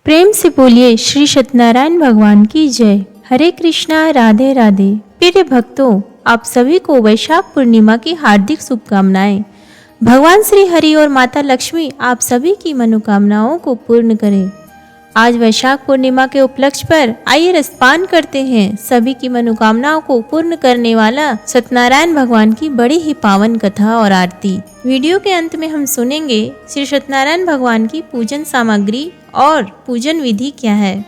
प्रेम से बोलिए श्री सत्यनारायण भगवान की जय। हरे कृष्णा, राधे राधे। प्रिय भक्तों, आप सभी को वैशाख पूर्णिमा की हार्दिक शुभकामनाएं। भगवान श्री हरि और माता लक्ष्मी आप सभी की मनोकामनाओं को पूर्ण करें। आज वैशाख पूर्णिमा के उपलक्ष्य पर आइए रसपान करते हैं सभी की मनोकामनाओं को पूर्ण करने वाला सत्यनारायण भगवान की बड़ी ही पावन कथा और आरती। वीडियो के अंत में हम सुनेंगे श्री सत्यनारायण भगवान की पूजन सामग्री और पूजन विधि क्या है।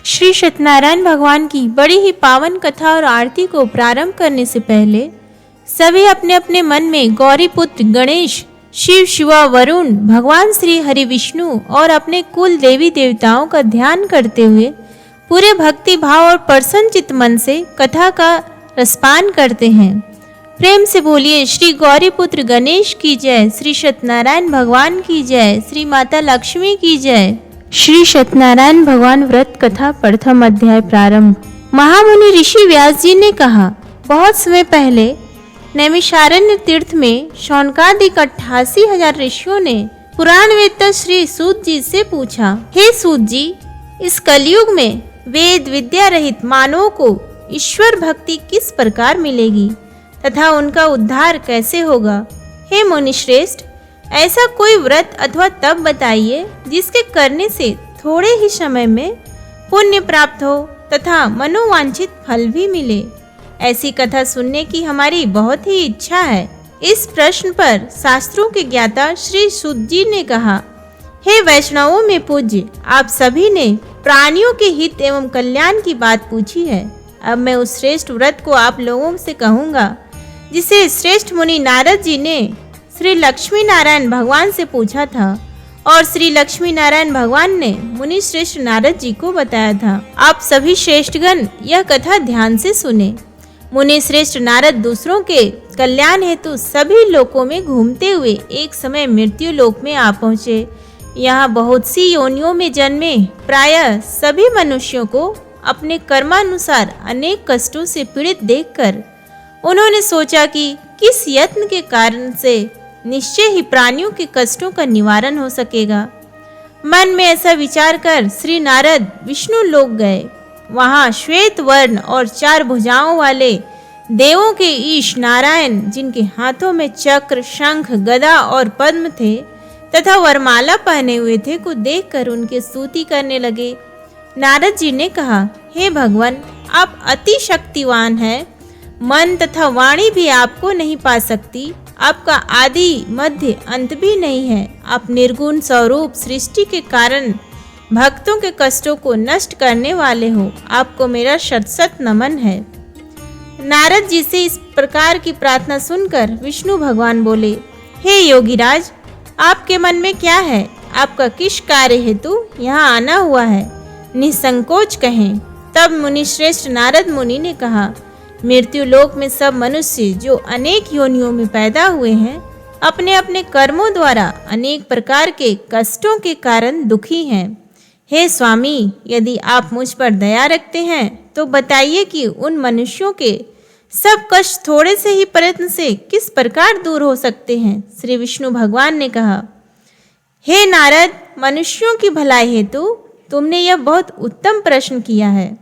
श्री सत्यनारायण भगवान की बड़ी ही पावन कथा और आरती को प्रारंभ करने से पहले सभी अपने अपने मन में गौरी पुत्र गणेश, शिव, शिवा, वरुण, भगवान श्री हरि विष्णु और अपने कुल देवी देवताओं का ध्यान करते हुए पूरे भक्ति भाव और प्रसन्न चित्त मन से कथा का रसपान करते हैं। प्रेम से बोलिए श्री गौरी पुत्र गणेश की जय, श्री सत्यनारायण भगवान की जय, श्री माता लक्ष्मी की जय। श्री सत्यनारायण भगवान व्रत कथा प्रथम अध्याय प्रारंभ। महामुनि ऋषि व्यास जी ने कहा, बहुत समय पहले नैमिषारण्य तीर्थ में शौनकादिक 88,000 ऋषियों ने पुराण वेत्ता श्री सूत जी से पूछा, हे सूत जी, इस कलयुग में वेद विद्या रहित मानवों को ईश्वर भक्ति किस प्रकार मिलेगी तथा उनका उद्धार कैसे होगा। हे मुनिश्रेष्ठ, ऐसा कोई व्रत अथवा तप बताइए जिसके करने से थोड़े ही समय में पुण्य प्राप्त हो तथा मनोवांछित फल भी मिले। ऐसी कथा सुनने की हमारी बहुत ही इच्छा है। इस प्रश्न पर शास्त्रों के ज्ञाता श्री सूत जी ने कहा, हे वैष्णवों में पूज्य, आप सभी ने प्राणियों के हित एवं कल्याण की बात पूछी है। अब मैं उस श्रेष्ठ व्रत को आप लोगों से कहूँगा जिसे श्रेष्ठ मुनि नारद जी ने श्री लक्ष्मी नारायण भगवान से पूछा था और श्री लक्ष्मी नारायण भगवान ने मुनि श्रेष्ठ नारद जी को बताया था। आप सभी श्रेष्ठगण यह कथा ध्यान से सुने। मुनि श्रेष्ठ नारद दूसरों के कल्याण हेतु सभी लोकों में घूमते हुए एक समय मृत्यु लोक में आ पहुँचे। यहाँ बहुत सी योनियों में जन्मे प्रायः सभी मनुष्यों को अपने कर्मानुसार अनेक कष्टों से पीड़ित देखकर उन्होंने सोचा कि किस यत्न के कारण से निश्चय ही प्राणियों के कष्टों का निवारण हो सकेगा। मन में ऐसा विचार कर श्री नारद विष्णु लोक गए। वहाँ श्वेत वर्ण और 4 भुजाओं वाले देवों के ईश नारायण, जिनके हाथों में चक्र, शंख, गदा और पद्म थे तथा वरमाला पहने हुए थे, को देखकर उनके स्तुति करने लगे। नारद जी ने कहा, हे भगवान, आप अति शक्तिवान हैं। मन तथा वाणी भी आपको नहीं पा सकती। आपका आदि मध्य अंत भी नहीं है। आप निर्गुण स्वरूप सृष्टि के कारण भक्तों के कष्टों को नष्ट करने वाले हो। आपको मेरा शत शत नमन है। नारद जी से इस प्रकार की प्रार्थना सुनकर विष्णु भगवान बोले, हे योगीराज, आपके मन में क्या है? आपका किस कार्य हेतु यहाँ आना हुआ है? निसंकोच कहें। तब मुनिश्रेष्ठ नारद मुनि ने कहा, मृत्यु लोक में सब मनुष्य जो अनेक योनियों में पैदा हुए हैं, अपने अपने कर्मों द्वारा अनेक प्रकार के कष्टों के कारण दुखी हैं। हे स्वामी, यदि आप मुझ पर दया रखते हैं तो बताइए कि उन मनुष्यों के सब कष्ट थोड़े से ही प्रयत्न से किस प्रकार दूर हो सकते हैं। श्री विष्णु भगवान ने कहा, हे नारद, मनुष्यों की भलाई हेतु तुमने यह बहुत उत्तम प्रश्न किया है।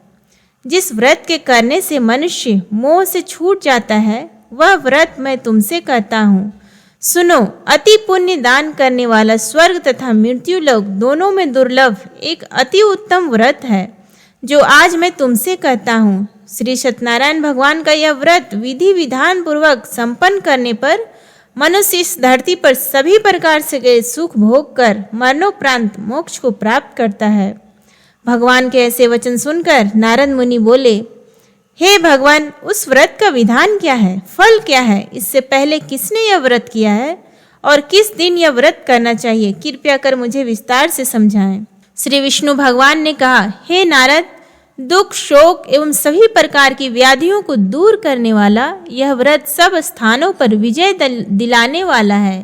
जिस व्रत के करने से मनुष्य मोह से छूट जाता है, वह व्रत मैं तुमसे कहता हूँ। सुनो, अति पुण्य दान करने वाला स्वर्ग तथा मृत्यु लोक दोनों में दुर्लभ एक अति उत्तम व्रत है जो आज मैं तुमसे कहता हूँ। श्री सत्यनारायण भगवान का यह व्रत विधि विधान पूर्वक संपन्न करने पर मनुष्य इस धरती पर सभी प्रकार से गए सुख भोग कर मरणोपरांत मोक्ष को प्राप्त करता है। भगवान के ऐसे वचन सुनकर नारद मुनि बोले, हे भगवान, उस व्रत का विधान क्या है, फल क्या है? इससे पहले किसने यह व्रत किया है और किस दिन यह व्रत करना चाहिए? कृपया कर मुझे विस्तार से समझाएं। श्री विष्णु भगवान ने कहा, हे नारद, दुख, शोक एवं सभी प्रकार की व्याधियों को दूर करने वाला यह व्रत सब स्थानों पर विजय दिलाने वाला है।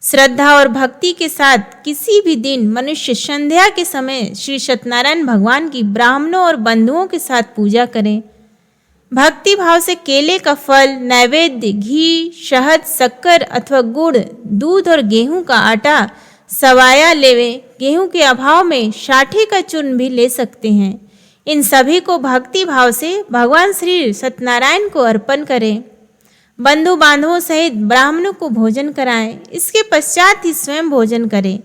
श्रद्धा और भक्ति के साथ किसी भी दिन मनुष्य संध्या के समय श्री सत्यनारायण भगवान की ब्राह्मणों और बंधुओं के साथ पूजा करें। भक्ति भाव से केले का फल, नैवेद्य, घी, शहद, शक्कर अथवा गुड़, दूध और गेहूं का आटा सवाया लेवें। गेहूं के अभाव में साठी का चूर्ण भी ले सकते हैं। इन सभी को भक्ति भाव से भगवान श्री सत्यनारायण को अर्पण करें। बंधु बांधवों सहित ब्राह्मणों को भोजन कराएं। इसके पश्चात ही स्वयं भोजन करें।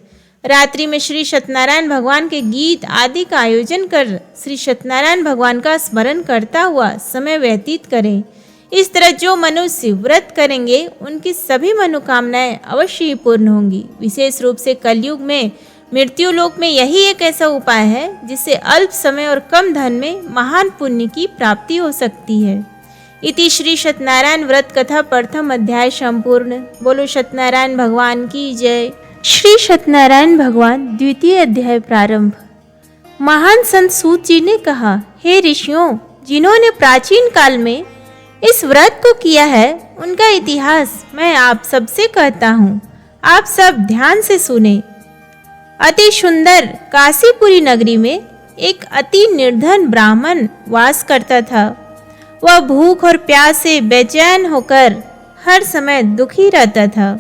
रात्रि में श्री सत्यनारायण भगवान के गीत आदि का आयोजन कर श्री सत्यनारायण भगवान का स्मरण करता हुआ समय व्यतीत करें। इस तरह जो मनुष्य व्रत करेंगे उनकी सभी मनोकामनाएं अवश्य ही पूर्ण होंगी। विशेष रूप से कलयुग में मृत्यु लोक में यही एक ऐसा उपाय है जिससे अल्प समय और कम धन में महान पुण्य की प्राप्ति हो सकती है। इति श्री सत्यनारायण व्रत कथा प्रथम अध्याय संपूर्ण। बोलो सत्यनारायण भगवान की जय। श्री सत्यनारायण भगवान द्वितीय अध्याय प्रारंभ। महान संत सूत जी ने कहा, हे ऋषियों, जिन्होंने प्राचीन काल में इस व्रत को किया है उनका इतिहास मैं आप सबसे कहता हूँ। आप सब ध्यान से सुने। अति सुंदर काशीपुरी नगरी में एक अति निर्धन ब्राह्मण वास करता था। वह भूख और प्यास से बेचैन होकर हर समय दुखी रहता था।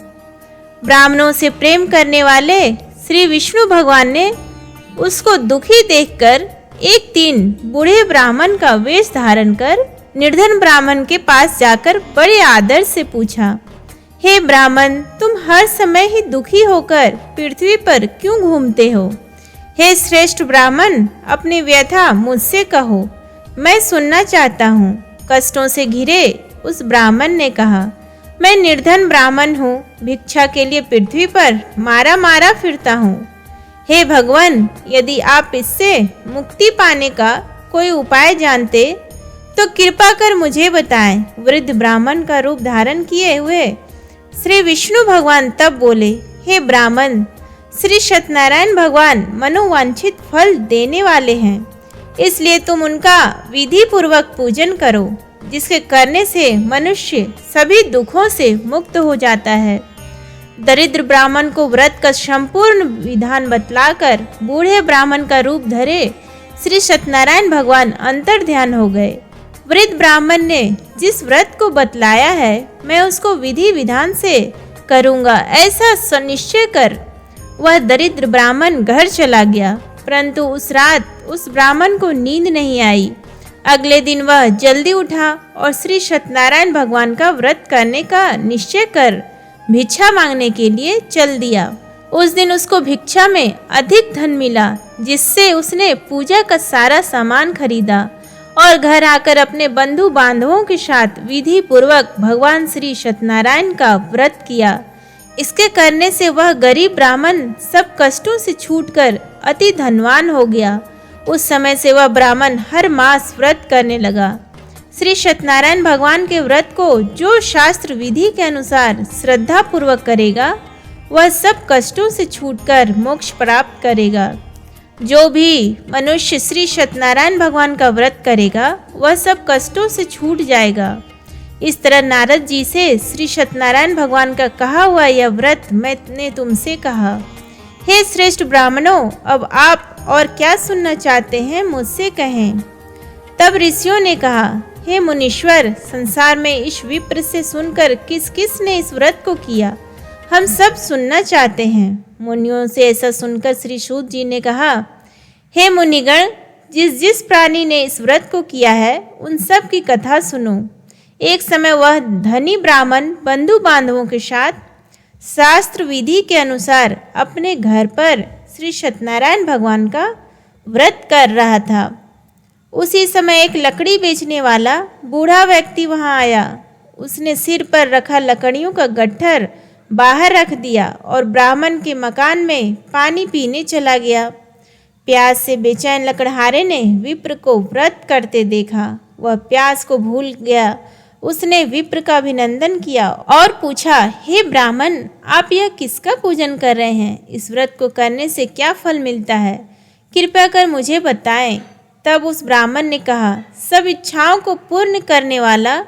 ब्राह्मणों से प्रेम करने वाले श्री विष्णु भगवान ने उसको दुखी देखकर एक दिन बूढ़े ब्राह्मण का वेश धारण कर निर्धन ब्राह्मण के पास जाकर बड़े आदर से पूछा, हे ब्राह्मण, तुम हर समय ही दुखी होकर पृथ्वी पर क्यों घूमते हो? हे श्रेष्ठ ब्राह्मण, अपनी व्यथा मुझसे कहो, मैं सुनना चाहता हूँ। कष्टों से घिरे उस ब्राह्मण ने कहा, मैं निर्धन ब्राह्मण हूँ, भिक्षा के लिए पृथ्वी पर मारा मारा फिरता हूँ। हे भगवान, यदि आप इससे मुक्ति पाने का कोई उपाय जानते तो कृपा कर मुझे बताएं। वृद्ध ब्राह्मण का रूप धारण किए हुए श्री विष्णु भगवान तब बोले, हे ब्राह्मण, श्री सत्यनारायण भगवान मनोवांछित फल देने वाले हैं, इसलिए तुम उनका विधि पूर्वक पूजन करो, जिसके करने से मनुष्य सभी दुखों से मुक्त हो जाता है। दरिद्र ब्राह्मण को व्रत का संपूर्ण विधान बतलाकर बूढ़े ब्राह्मण का रूप धरे श्री सत्यनारायण भगवान अंतर ध्यान हो गए। वृद्ध ब्राह्मण ने जिस व्रत को बतलाया है मैं उसको विधि विधान से करूँगा, ऐसा सुनिश्चय कर वह दरिद्र ब्राह्मण घर चला गया। परंतु उस रात उस ब्राह्मण को नींद नहीं आई। अगले दिन वह जल्दी उठा और श्री सत्यनारायण भगवान का व्रत करने का निश्चय कर भिक्षा मांगने के लिए चल दिया। उस दिन उसको भिक्षा में अधिक धन मिला, जिससे उसने पूजा का सारा सामान खरीदा और घर आकर अपने बंधु बांधवों के साथ विधि पूर्वक भगवान श्री सत्यनारायण का व्रत किया। इसके करने से वह गरीब ब्राह्मण सब कष्टों से छूटकर अति धनवान हो गया। उस समय से वह ब्राह्मण हर मास व्रत करने लगा। श्री सत्यनारायण भगवान के व्रत को जो शास्त्र विधि के अनुसार श्रद्धा पूर्वक करेगा वह सब कष्टों से छूटकर मोक्ष प्राप्त करेगा। जो भी मनुष्य श्री सत्यनारायण भगवान का व्रत करेगा वह सब कष्टों से छूट जाएगा। इस तरह नारद जी से श्री सत्यनारायण भगवान का कहा हुआ यह व्रत मैंने तुमसे कहा। हे श्रेष्ठ ब्राह्मणों, अब आप और क्या सुनना चाहते हैं मुझसे कहें। तब ऋषियों ने कहा, हे मुनीश्वर, संसार में इस विप्र से सुनकर किस किस ने इस व्रत को किया, हम सब सुनना चाहते हैं। मुनियों से ऐसा सुनकर श्री सूत जी ने कहा, हे मुनिगण, जिस जिस प्राणी ने इस व्रत को किया है उन सब की कथा सुनो। एक समय वह धनी ब्राह्मण बंधु बांधवों के साथ शास्त्र विधि के अनुसार अपने घर पर श्री सत्यनारायण भगवान का व्रत कर रहा था। उसी समय एक लकड़ी बेचने वाला बूढ़ा व्यक्ति वहां आया। उसने सिर पर रखा लकड़ियों का गट्ठर बाहर रख दिया और ब्राह्मण के मकान में पानी पीने चला गया। प्यास से बेचैन लकड़हारे ने विप्र को व्रत करते देखा। वह प्यास को भूल गया। उसने विप्र का अभिनंदन किया और पूछा, हे ब्राह्मण, आप यह किसका पूजन कर रहे हैं? इस व्रत को करने से क्या फल मिलता है? कृपया कर मुझे बताएं। तब उस ब्राह्मण ने कहा, सब इच्छाओं को पूर्ण करने वाला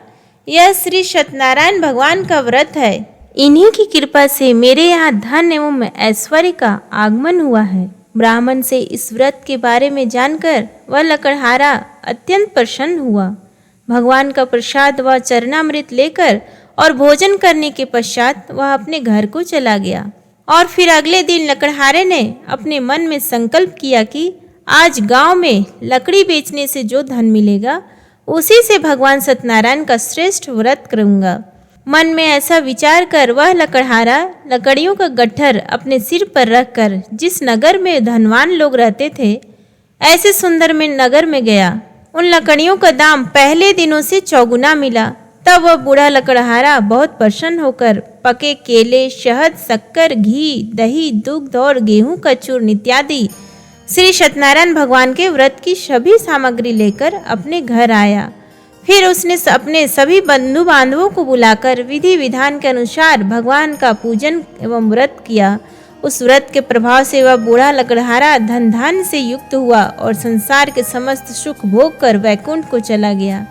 यह श्री सत्यनारायण भगवान का व्रत है। इन्हीं की कृपा से मेरे यहाँ धन एवं ऐश्वर्य का आगमन हुआ है। ब्राह्मण से इस व्रत के बारे में जानकर वह लकड़हारा अत्यंत प्रसन्न हुआ। भगवान का प्रसाद व चरणामृत लेकर और भोजन करने के पश्चात वह अपने घर को चला गया। और फिर अगले दिन लकड़हारे ने अपने मन में संकल्प किया कि आज गांव में लकड़ी बेचने से जो धन मिलेगा उसी से भगवान सत्यनारायण का श्रेष्ठ व्रत करूंगा। मन में ऐसा विचार कर वह लकड़हारा लकड़ियों का गट्ठर अपने सिर पर रखकर जिस नगर में धनवान लोग रहते थे ऐसे सुंदर में नगर में गया। उन लकड़ियों का दाम पहले दिनों से चौगुना मिला। तब वह बूढ़ा लकड़हारा बहुत प्रसन्न होकर पके केले, शहद, शक्कर, घी, दही, दुग्ध और गेहूं का चूर्ण इत्यादि श्री सत्यनारायण भगवान के व्रत की सभी सामग्री लेकर अपने घर आया। फिर उसने अपने सभी बंधु बांधवों को बुलाकर विधि विधान के अनुसार भगवान का पूजन एवं व्रत किया। उस व्रत के प्रभाव से वह बूढ़ा लकड़हारा धन धान्य से युक्त हुआ और संसार के समस्त सुख भोग कर वैकुंठ को चला गया।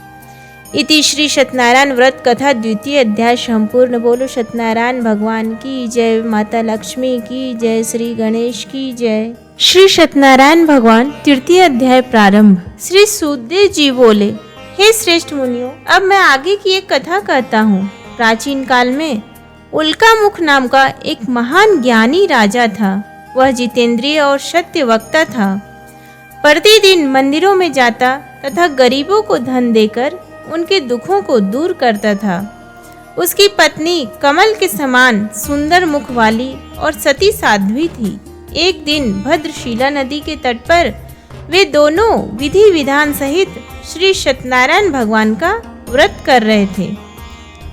इति श्री सत्यनारायण व्रत कथा द्वितीय अध्याय संपूर्ण। बोलो सत्यनारायण भगवान की जय। माता लक्ष्मी की जय। श्री गणेश की जय। श्री सत्यनारायण भगवान तृतीय अध्याय प्रारंभ। श्री सुखदेव जी बोले, हे श्रेष्ठ मुनियों, अब मैं आगे की एक कथा कहता हूँ। प्राचीन काल में उल्कामुख नाम का एक महान ज्ञानी राजा था। वह जितेंद्रिय और सत्य वक्ता था। प्रतिदिन मंदिरों में जाता तथा गरीबों को धन देकर उनके दुखों को दूर करता था। उसकी पत्नी कमल के समान सुंदर मुख वाली और सती साध्वी थी। एक दिन भद्रशिला नदी के तट पर वे दोनों विधि विधान सहित श्री सत्यनारायण भगवान का व्रत कर रहे थे।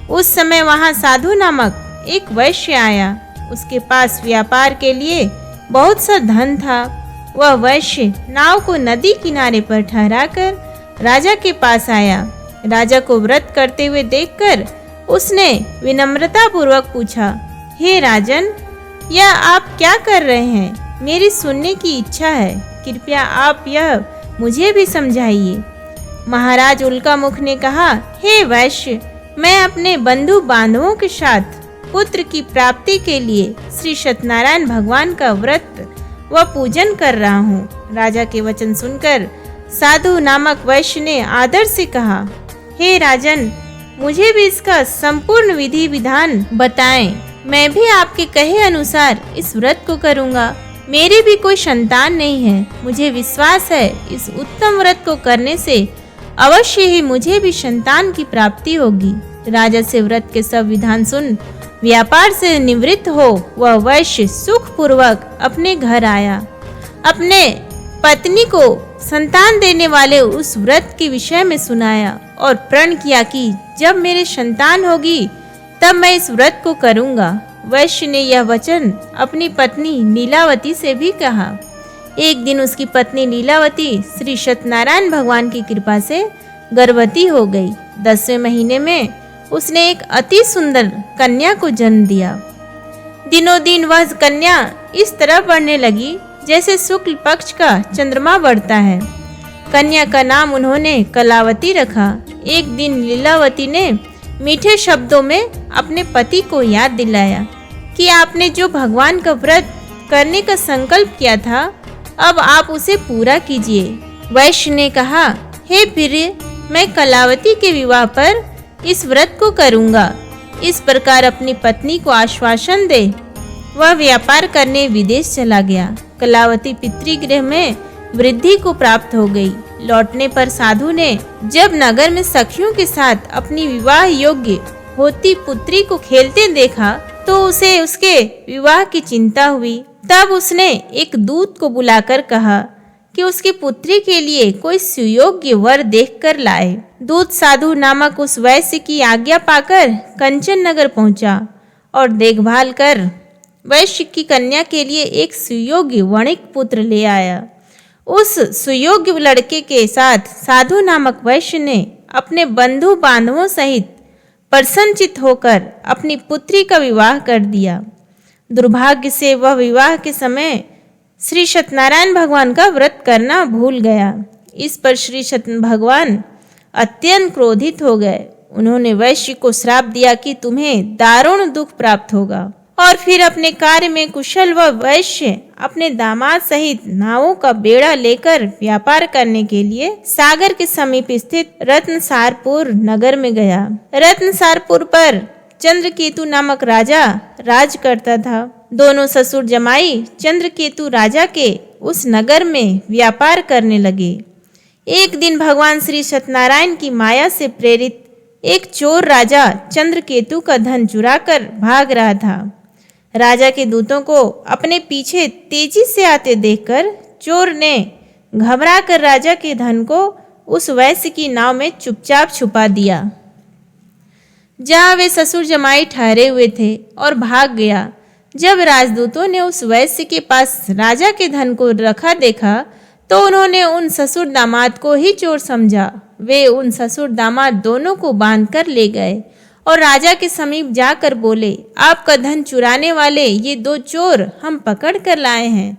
उस समय वहां साधु नामक एक वैश्य आया। उसके पास व्यापार के लिए बहुत सा धन था। वह वैश्य नाव को नदी किनारे पर ठहराकर राजा के पास आया। राजा को व्रत करते हुए देखकर उसने विनम्रता पूर्वक पूछा, हे राजन, यह आप क्या कर रहे हैं? मेरी सुनने की इच्छा है, कृपया आप यह मुझे भी समझाइए। महाराज उल्कामुख ने कहा, हे वैश्य, मैं अपने बंधु बांधवों के साथ पुत्र की प्राप्ति के लिए श्री सत्यनारायण भगवान का व्रत व पूजन कर रहा हूँ। राजा के वचन सुनकर साधु नामक वैश्य ने आदर से कहा, हे राजन, मुझे भी इसका संपूर्ण विधि विधान बताएं। मैं भी आपके कहे अनुसार इस व्रत को करूँगा। मेरी भी कोई संतान नहीं है। मुझे विश्वास है इस उत्तम व्रत को करने से अवश्य ही मुझे भी संतान की प्राप्ति होगी। राजा से व्रत के सब विधान सुन व्यापार से निवृत्त हो वह वैश्य सुख पूर्वक अपने घर आया। अपने पत्नी को संतान देने वाले उस व्रत के विषय में सुनाया और प्रण किया कि जब मेरे संतान होगी तब मैं इस व्रत को करूंगा। वैश्य ने यह वचन अपनी पत्नी लीलावती से भी कहा। एक दिन उसकी पत्नी लीलावती श्री सत्यनारायण भगवान की कृपा से गर्भवती हो गई। 10वें महीने में उसने एक अति सुंदर कन्या को जन्म दिया। दिनों दिन वह कन्या इस तरह बढ़ने लगी जैसे शुक्ल पक्ष का चंद्रमा बढ़ता है। कन्या का नाम उन्होंने कलावती रखा। एक दिन लीलावती ने मीठे शब्दों में अपने पति को याद दिलाया कि आपने जो भगवान का व्रत करने का संकल्प किया था, अब आप उसे पूरा कीजिए। वैश्य ने कहा, हे प्रिय, मैं कलावती के विवाह पर इस व्रत को करूंगा। इस प्रकार अपनी पत्नी को आश्वासन दे वह व्यापार करने विदेश चला गया। कलावती पितृगृह में वृद्धि को प्राप्त हो गई। लौटने पर साधु ने जब नगर में सखियों के साथ अपनी विवाह योग्य होती पुत्री को खेलते देखा तो उसे उसके विवाह की चिंता हुई। तब उसने एक दूत को बुलाकर कहा कि उसकी पुत्री के लिए कोई सुयोग्य वर देखकर लाए। दूत साधु नामक उस वैश्य की आज्ञा पाकर कंचन नगर पहुंचा और देखभाल कर वैश्य की कन्या के लिए एक सुयोग्य वणिक पुत्र ले आया। उस सुयोग्य लड़के के साथ साधु नामक वैश्य ने अपने बंधु बांधवों सहित प्रसन्नचित होकर अपनी पुत्री का विवाह कर दिया। दुर्भाग्य से वह विवाह के समय श्री सत्यनारायण भगवान का व्रत करना भूल गया। इस पर श्री सत्य भगवान अत्यंत क्रोधित हो गए। उन्होंने वैश्य को श्राप दिया कि तुम्हें दारुण दुख प्राप्त होगा। और फिर अपने कार्य में कुशल व वैश्य अपने दामाद सहित नावों का बेड़ा लेकर व्यापार करने के लिए सागर के समीप स्थित रत्नसारपुर नगर में गया। रत्नसारपुर पर चंद्रकेतु नामक राजा राज करता था। दोनों ससुर जमाई चंद्रकेतु राजा के उस नगर में व्यापार करने लगे। एक दिन भगवान श्री सत्यनारायण की माया से प्रेरित एक चोर राजा चंद्रकेतु का धन चुराकर भाग रहा था। राजा के दूतों को अपने पीछे तेजी से आते देखकर चोर ने घबराकर राजा के धन को उस वैश्य की नाव में चुपचाप छुपा दिया, जहां वे ससुर जमाई ठहरे हुए थे, और भाग गया। जब राजदूतों ने उस वैश्य के पास राजा के धन को रखा देखा तो उन्होंने उन ससुर दामाद को ही चोर समझा। वे उन ससुर दामाद दोनों को बांधकर ले गए और राजा के समीप जाकर बोले, आपका धन चुराने वाले ये दो चोर हम पकड़ कर लाए हैं,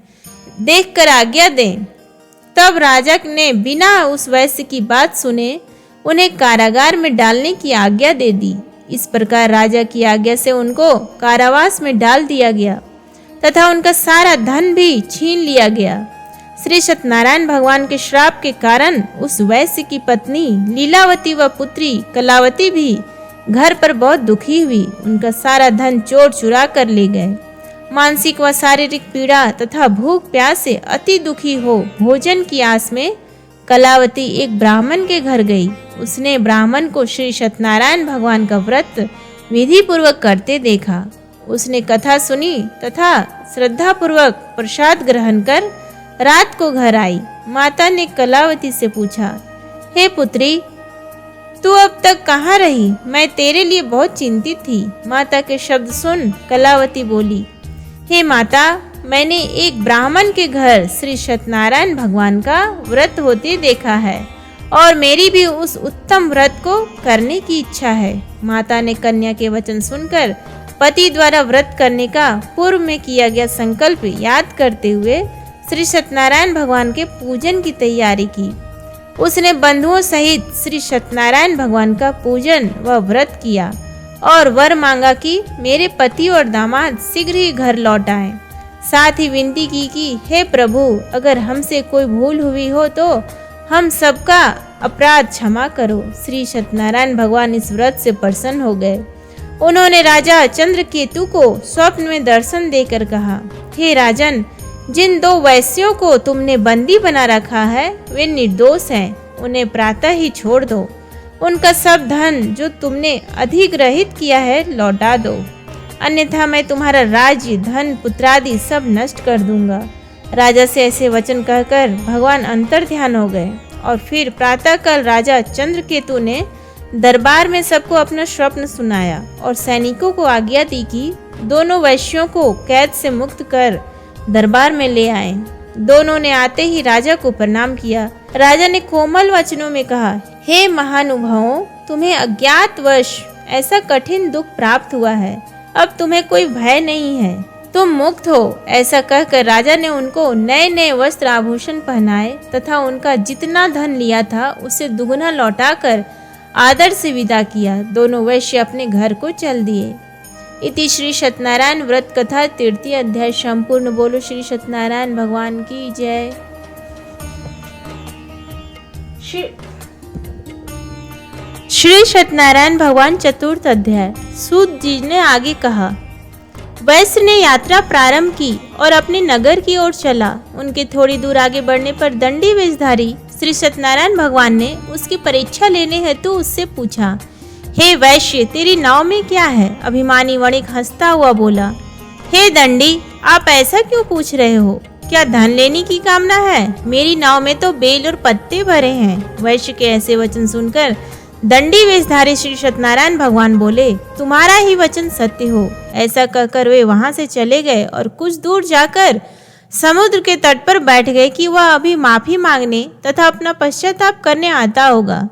देखकर आज्ञा दें। तब राजा ने बिना उस वैश्य की बात सुने उन्हें कारागार में डालने की आज्ञा दे दी। इस प्रकार राजा की आज्ञा से उनको कारावास में डाल दिया गया तथा उनका सारा धन भी छीन लिया गया। श्री सत्यनारायण भगवान के श्राप के कारण उस वैश्य की पत्नी लीलावती व पुत्री कलावती भी घर पर बहुत दुखी हुई। उनका सारा धन चोर चुरा कर ले गए। मानसिक व शारीरिक पीड़ा तथा भूख प्यास से अति दुखी हो भोजन की आस में कलावती एक ब्राह्मण के घर गई। उसने ब्राह्मण को श्री सत्यनारायण भगवान का व्रत विधि पूर्वक करते देखा। उसने कथा सुनी तथा श्रद्धा पूर्वक प्रसाद ग्रहण कर रात को घर आई। माता ने कलावती से पूछा, हे पुत्री, तू अब तक कहाँ रही? मैं तेरे लिए बहुत चिंतित थी। माता के शब्द सुन कलावती बोली, हे माता, मैंने एक ब्राह्मण के घर श्री सत्यनारायण भगवान का व्रत होते देखा है और मेरी भी उस उत्तम व्रत को करने की इच्छा है। माता ने कन्या के वचन सुनकर पति द्वारा व्रत करने का पूर्व में किया गया संकल्प याद करते हुए श्री सत्यनारायण भगवान के पूजन की तैयारी की। उसने बंधुओं सहित श्री सत्यनारायण भगवान का पूजन व व्रत किया और वर मांगा कि मेरे पति और दामाद शीघ्र ही घर लौट आएं। साथ ही विनती की कि हे प्रभु, अगर हमसे कोई भूल हुई हो तो हम सबका अपराध क्षमा करो। श्री सत्यनारायण भगवान इस व्रत से प्रसन्न हो गए। उन्होंने राजा चंद्रकेतु को स्वप्न में दर्शन देकर कहा, हे राजन, जिन दो वैश्यों को तुमने बंदी बना रखा है वे निर्दोष हैं, उन्हें प्रातः ही छोड़ दो। उनका सब धन जो तुमने अधिग्रहित किया है लौटा दो, अन्यथा मैं तुम्हारा राज्य, धन, पुत्रादि सब नष्ट कर दूंगा। राजा से ऐसे वचन कहकर भगवान अंतर ध्यान हो गए और फिर प्रातःकाल राजा चंद्रकेतु ने दरबार में सबको अपना स्वप्न सुनाया और सैनिकों को आज्ञा दी कि दोनों वैश्यों को कैद से मुक्त कर दरबार में ले आए। दोनों ने आते ही राजा को प्रणाम किया। राजा ने कोमल वचनों में कहा, हे महानुभावों, तुम्हें अज्ञातवश ऐसा कठिन दुख प्राप्त हुआ है, अब तुम्हें कोई भय नहीं है, तुम मुक्त हो। ऐसा कहकर राजा ने उनको नए नए वस्त्र आभूषण पहनाए तथा उनका जितना धन लिया था उसे दुगुना लौटाकर आदर से विदा किया। दोनों वैश्य अपने घर को चल दिए। इति श्री सत्यनारायण व्रत कथा 3 अध्याय संपूर्ण। बोलो श्री सत्यनारायण भगवान की जय। श्री सत्यनारायण भगवान 4th अध्याय। सूत जी ने आगे कहा, वैश्य ने यात्रा प्रारंभ की और अपने नगर की ओर चला। उनके थोड़ी दूर आगे बढ़ने पर दंडी वेशधारी श्री सत्यनारायण भगवान ने उसकी परीक्षा लेने हेतु उससे पूछा, हे वैश्य, तेरी नाव में क्या है? अभिमानी वणिक हंसता हुआ बोला, हे दंडी, आप ऐसा क्यों पूछ रहे हो? क्या धन लेने की कामना है? मेरी नाव में तो बेल और पत्ते भरे हैं। वैश्य के ऐसे वचन सुनकर दंडी वेशधारी श्री सत्यनारायण भगवान बोले, तुम्हारा ही वचन सत्य हो। ऐसा कहकर वे वहां से चले गए और कुछ दूर जाकर समुद्र के तट पर बैठ गए कि वह अभी माफी मांगने तथा अपना पश्चाताप करने आता होगा।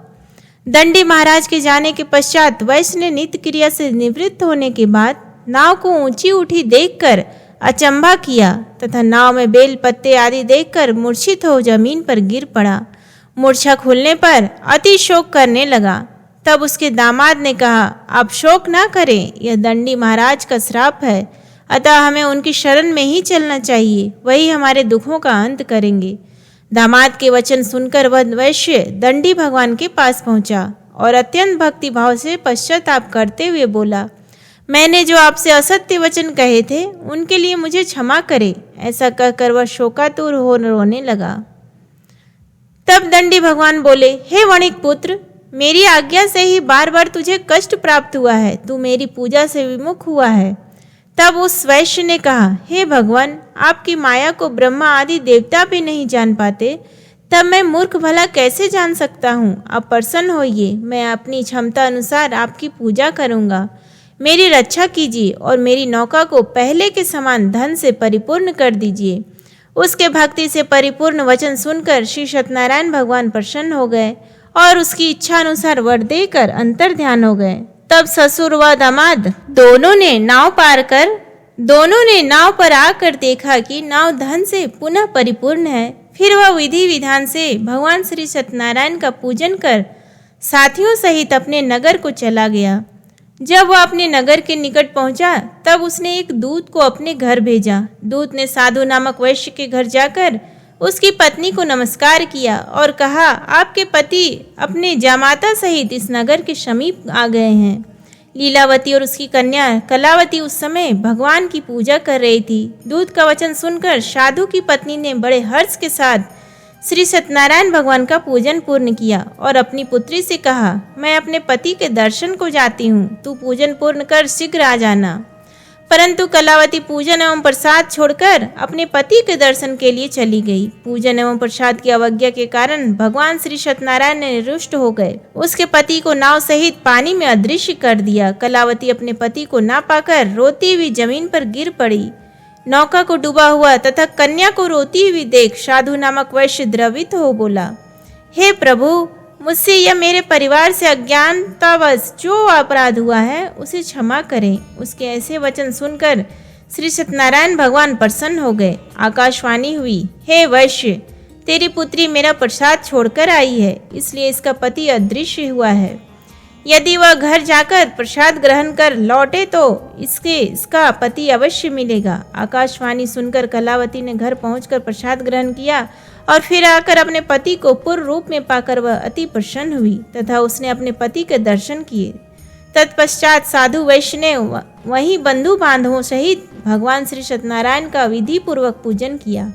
दंडी महाराज के जाने के पश्चात वैश्य ने नित्य क्रिया से निवृत्त होने के बाद नाव को ऊंची उठी देखकर अचंभा किया तथा नाव में बेल पत्ते आदि देखकर मूर्छित हो जमीन पर गिर पड़ा। मूर्छा खुलने पर अति शोक करने लगा। तब उसके दामाद ने कहा, आप शोक ना करें, यह दंडी महाराज का श्राप है, अतः हमें उनकी शरण में ही चलना चाहिए, वही हमारे दुखों का अंत करेंगे। दामाद के वचन सुनकर वह वैश्य दंडी भगवान के पास पहुंचा और अत्यंत भक्ति भाव से पश्चाताप करते हुए बोला, मैंने जो आपसे असत्य वचन कहे थे उनके लिए मुझे क्षमा करे। ऐसा कहकर वह शोकातुर हो रोने लगा। तब दंडी भगवान बोले, हे वणिक पुत्र, मेरी आज्ञा से ही बार बार तुझे कष्ट प्राप्त हुआ है, तू मेरी पूजा से विमुख हुआ है। तब उस वैश्य ने कहा, हे भगवान, आपकी माया को ब्रह्मा आदि देवता भी नहीं जान पाते, तब मैं मूर्ख भला कैसे जान सकता हूँ। आप प्रसन्न होइए, मैं अपनी क्षमता अनुसार आपकी पूजा करूँगा। मेरी रक्षा कीजिए और मेरी नौका को पहले के समान धन से परिपूर्ण कर दीजिए। उसके भक्ति से परिपूर्ण वचन सुनकर श्री सत्यनारायण भगवान प्रसन्न हो गए और उसकी इच्छा अनुसार वर देकर अंतर ध्यान हो गए। तब ससुर व दामाद दोनों ने नाव पर आकर देखा कि नाव धन से पुनः परिपूर्ण है। फिर वह विधि विधान से भगवान श्री सत्यनारायण का पूजन कर साथियों सहित अपने नगर को चला गया। जब वह अपने नगर के निकट पहुंचा, तब उसने एक दूत को अपने घर भेजा। दूत ने साधु नामक वैश्य के घर जाकर उसकी पत्नी को नमस्कार किया और कहा, आपके पति अपने जामाता सहित इस नगर के समीप आ गए हैं। लीलावती और उसकी कन्या कलावती उस समय भगवान की पूजा कर रही थी। दूत का वचन सुनकर साधु की पत्नी ने बड़े हर्ष के साथ श्री सत्यनारायण भगवान का पूजन पूर्ण किया और अपनी पुत्री से कहा, मैं अपने पति के दर्शन को जाती हूँ, तू पूजन पूर्ण कर शीघ्र आ जाना। परंतु कलावती पूजन एवं प्रसाद छोड़कर अपने पति के दर्शन के लिए चली गई। पूजन एवं प्रसाद की अवज्ञा के कारण भगवान श्री सत्यनारायण ने रुष्ट हो गए। उसके पति को नाव सहित पानी में अदृश्य कर दिया। कलावती अपने पति को ना पाकर रोती हुई जमीन पर गिर पड़ी। नौका को डूबा हुआ तथा कन्या को रोती हुई देख साधु नामक वैश्य द्रवित हो बोला, हे प्रभु, मुझसे या मेरे परिवार से अज्ञानतावश जो अपराध हुआ है उसे क्षमा करें। उसके ऐसे वचन सुनकर श्री सत्यनारायण भगवान प्रसन्न हो गए। आकाशवाणी हुई, हे वैश्य, तेरी पुत्री मेरा प्रसाद छोड़कर आई है, इसलिए इसका पति अदृश्य हुआ है। यदि वह घर जाकर प्रसाद ग्रहण कर लौटे तो इसका पति अवश्य मिलेगा। आकाशवाणी सुनकर कलावती ने घर पहुंचकर प्रसाद ग्रहण किया और फिर आकर अपने पति को पूर्ण रूप में पाकर वह अति प्रसन्न हुई तथा उसने अपने पति के दर्शन किए। तत्पश्चात साधु वैश्य ने वहीं बंधु बांधवों सहित भगवान श्री सत्यनारायण का विधि पूर्वक पूजन किया।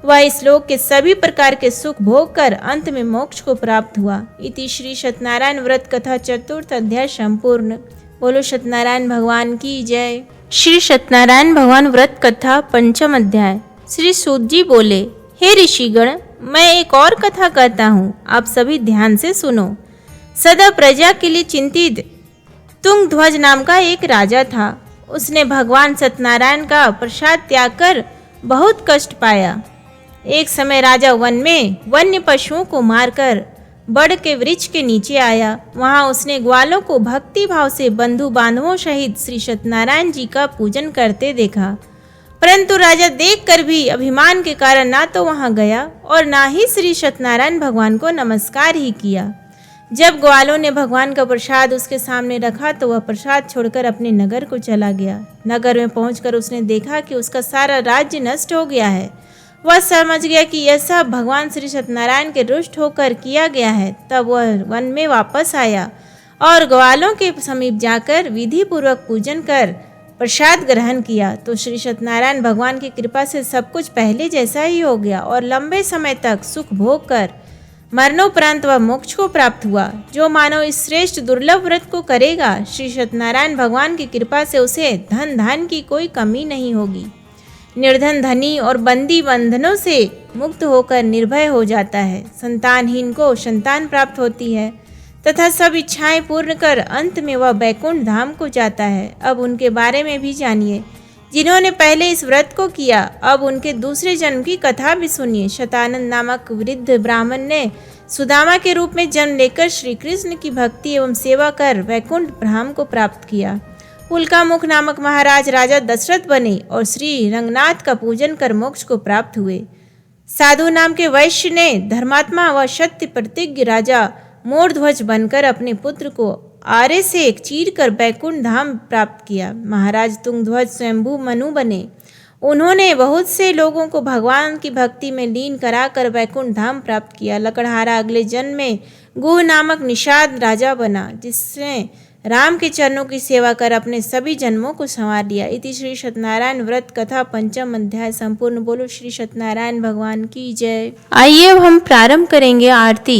वह इस लोक के सभी प्रकार के सुख भोग कर अंत में मोक्ष को प्राप्त हुआ। इति श्री सत्यनारायण व्रत कथा चतुर्थ अध्याय संपूर्ण। बोलो सत्यनारायण भगवान की जय। श्री सत्यनारायण भगवान व्रत कथा पंचम अध्याय। श्री सूत जी बोले, हे ऋषिगण, मैं एक और कथा कहता हूँ, आप सभी ध्यान से सुनो। सदा प्रजा के लिए चिंतित तुंगध्वज नाम का एक राजा था। उसने भगवान सत्यनारायण का प्रसाद त्याग कर बहुत कष्ट पाया। एक समय राजा वन में वन्य पशुओं को मारकर बड़ के वृक्ष के नीचे आया। वहां उसने ग्वालों को भक्ति भाव से बंधु बांधवों सहित श्री सत्यनारायण जी का पूजन करते देखा। परंतु राजा देखकर भी अभिमान के कारण ना तो वहां गया और ना ही श्री सत्यनारायण भगवान को नमस्कार ही किया। जब ग्वालों ने भगवान का प्रसाद उसके सामने रखा तो वह प्रसाद छोड़कर अपने नगर को चला गया। नगर में पहुंचकर उसने देखा कि उसका सारा राज्य नष्ट हो गया है। वह समझ गया कि यह सब भगवान श्री सत्यनारायण के रुष्ट होकर किया गया है। तब वह वन में वापस आया और ग्वालों के समीप जाकर विधि पूर्वक पूजन कर प्रसाद ग्रहण किया तो श्री सत्यनारायण भगवान की कृपा से सब कुछ पहले जैसा ही हो गया और लंबे समय तक सुख भोग कर मरणोपरांत वह मोक्ष को प्राप्त हुआ। जो मानव इस श्रेष्ठ दुर्लभ व्रत को करेगा, श्री सत्यनारायण भगवान की कृपा से उसे धन धान की कोई कमी नहीं होगी। निर्धन धनी और बंदी बंधनों से मुक्त होकर निर्भय हो जाता है। संतानहीन को संतान प्राप्त होती है तथा सब इच्छाएं पूर्ण कर अंत में वह बैकुंठ धाम को जाता है। अब उनके बारे में भी जानिए जिन्होंने पहले इस व्रत को किया। अब उनके दूसरे जन्म की कथा भी सुनिए। शतानंद नामक वृद्ध ब्राह्मण ने सुदामा के रूप में जन्म लेकर श्री कृष्ण की भक्ति एवं सेवा कर वैकुंठ धाम को प्राप्त किया। उल्कामुख नामक महाराज राजा दशरथ बने और श्री रंगनाथ का पूजन कर मोक्ष को प्राप्त हुए। साधु नाम के वैश्य ने धर्मात्मा व सत्य प्रतिज्ञ राजा मोरध्वज बनकर अपने पुत्र को आरे से चीर कर बैकुंठ धाम प्राप्त किया। महाराज तुंगध्वज स्वयंभू मनु बने। उन्होंने बहुत से लोगों को भगवान की भक्ति में लीन कराकर बैकुंठ धाम प्राप्त किया। लकड़हारा अगले जन्म में गुह नामक निषाद राजा बना, जिसने राम के चरणों की सेवा कर अपने सभी जन्मों को संवार लिया। इति श्री सत्यनारायण व्रत कथा पंचम अध्याय संपूर्ण। बोलो श्री सत्यनारायण भगवान की जय। आइए अब हम प्रारंभ करेंगे आरती।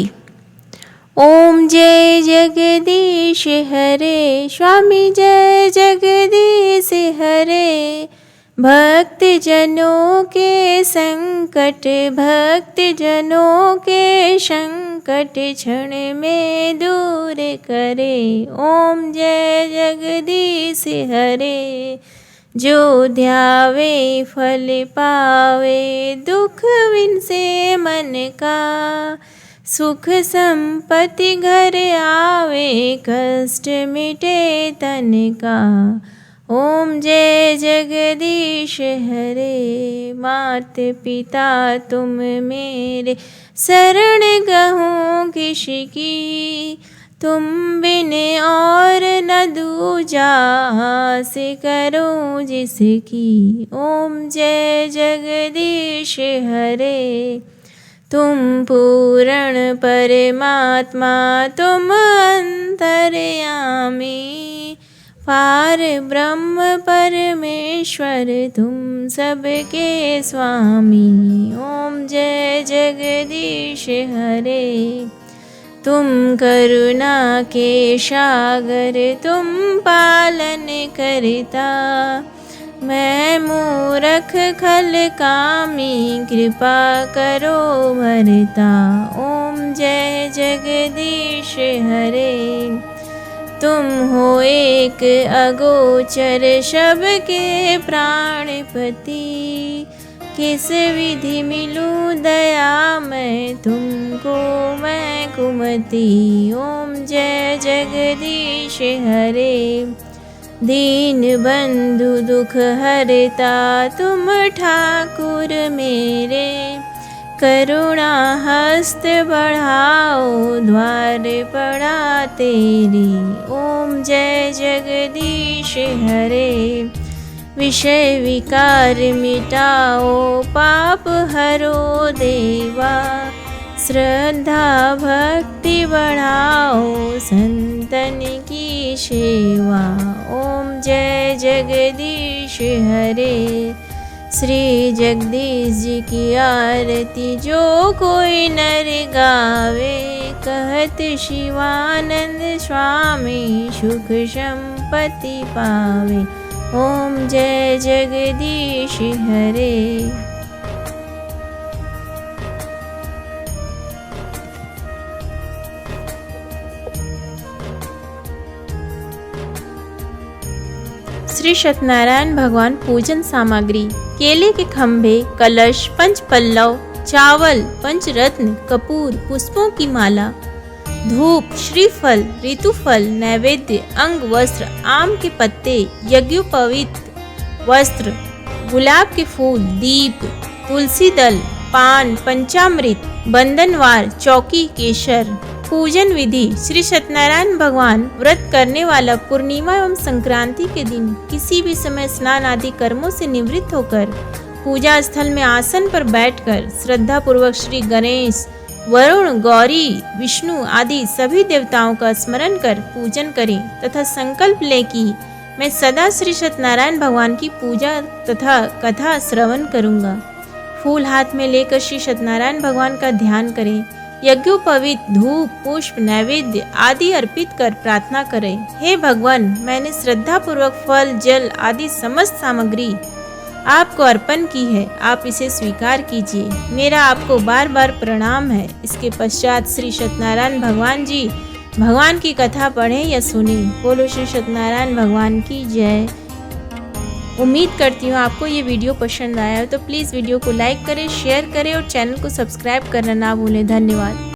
ओम जय जगदीश हरे, स्वामी जय जगदीश हरे। भक्त जनों के संकट, भक्त जनों के संकट क्षण में दूर करे। ओम जय जगदीश हरे। जो ध्यावे फल पावे, दुख विन से मन का। सुख संपत्ति घर आवे, कष्ट मिटे तन का। ओम जय जगदीश हरे। मात पिता तुम मेरे, शरण गहूँ किसकी। तुम बिन और न दूजा, आस करूँ जिसकी। ओम जय जगदीश हरे। तुम पूर्ण परमात्मा, तुम अंतर्यामी। पार ब्रह्म परमेश्वर, तुम सबके स्वामी। ओम जय जगदीश हरे। तुम करुणा के सागर, तुम पालन करता। मैं मूरख खल कामी, कृपा करो भरता। ओम जय जगदीश हरे। तुम हो एक अगोचर, सबके प्राणपति। किस विधि मिलूं दया मैं तुमको, मैं कुमति। ओम जय जगदीश हरे। दीन बंधु दुख हरता, तुम ठाकुर मेरे। करुणा हस्त बढ़ाओ, द्वार पड़ा तेरी। ओम जय जगदीश हरे। विषय विकार मिटाओ, पाप हरो देवा। श्रद्धा भक्ति बढ़ाओ, संतन की सेवा। ओम जय जगदीश हरे। श्री जगदीश जी की आरती जो कोई नर गावे। कहत शिवानंद स्वामी, सुख संपत्ति पावे। ओम जय जगदीश हरे। श्री सत्यनारायण भगवान पूजन सामग्री। केले के खम्भे, कलश, पंच पल्लव, चावल, पंचरत्न, कपूर, पुष्पों की माला, धूप, श्रीफल, ऋतुफल, नैवेद्य, अंग वस्त्र, आम के पत्ते, यज्ञोपवीत वस्त्र, गुलाब के फूल, दीप, तुलसी दल, पान, पंचामृत, बंधनवार, चौकी, केसर। पूजन विधि। श्री सत्यनारायण भगवान व्रत करने वाला पूर्णिमा एवं संक्रांति के दिन किसी भी समय स्नान आदि कर्मों से निवृत्त होकर पूजा स्थल में आसन पर बैठकर श्रद्धा पूर्वक श्री गणेश, वरुण, गौरी, विष्णु आदि सभी देवताओं का स्मरण कर पूजन करें तथा संकल्प ले कि मैं सदा श्री सत्यनारायण भगवान की पूजा तथा कथा श्रवण करूंगा। फूल हाथ में लेकर श्री सत्यनारायण भगवान का ध्यान करें। यज्ञोपवीत धूप, पुष्प, नैवेद्य आदि अर्पित कर प्रार्थना करें। हे भगवान, मैंने श्रद्धा पूर्वक फल, जल आदि समस्त सामग्री आपको अर्पण की है, आप इसे स्वीकार कीजिए। मेरा आपको बार बार प्रणाम है। इसके पश्चात श्री सत्यनारायण भगवान जी भगवान की कथा पढ़ें या सुनें। बोलो श्री सत्यनारायण भगवान की जय। उम्मीद करती हूँ आपको ये वीडियो पसंद आया हो तो प्लीज़ वीडियो को लाइक करें, शेयर करें और चैनल को सब्सक्राइब करना ना भूलें। धन्यवाद।